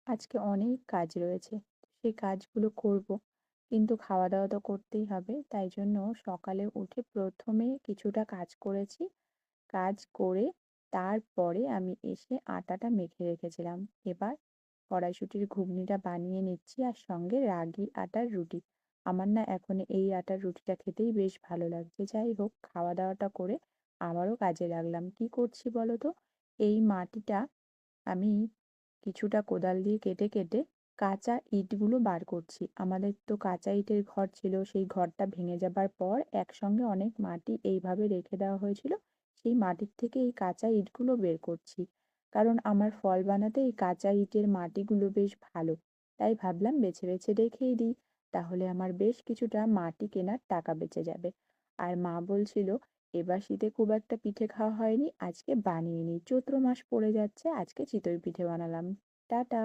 আজকে অনেক কাজ রয়েছে। সেই কাজগুলো করব। কিন্তু খাওয়া-দাওয়া তো করতেই হবে। তাই জন্য সকালে উঠে ১ম এ কিছুটা কাজ করেছি। কাজ করে তারপরে আমি এসে আটাটা মেখে রেখেছিলাম। এবার কড়াইশুঁটির ঘুগনিটা বানিয়ে নিচ্ছি আর সঙ্গে রাগি আটার রুটি। আমার না এখন এই আটার রুটিটা খেতেই বেশ ভালো লাগছে। যাই হোক, খাওয়া-দাওয়াটা করে আবারও কাজে লাগলাম। কি করছি বলো তো? এই মাটিটা আমি কিছুটা কোদাল দিয়ে কেটে কেটে কাঁচা ইটগুলো বার করছি। আমাদের তো কাঁচা ইটের ঘর ছিল, সেই ঘরটা ভেঙে যাবার পর একসঙ্গে অনেক মাটি এইভাবে রেখে দেওয়া হয়েছিল। সেই মাটির থেকে এই কাঁচা ইটগুলো বের করছি। কারণ আমার ফল বানাতে এই কাঁচা ইটের মাটিগুলো বেশ ভালো। তাই ভাবলাম বেছে বেছে রেখেই দিই। তাহলে আমার বেশ কিছুটা মাটি কেনার টাকা বেঁচে যাবে। আর মা বলছিল, এবার শীতে খুব একটা পিঠে খাওয়া হয়নি, আজকে বানিয়ে নিই। চৈত্র মাস পড়ে যাচ্ছে, আজকে চিতই পিঠে বানালাম। টাটা।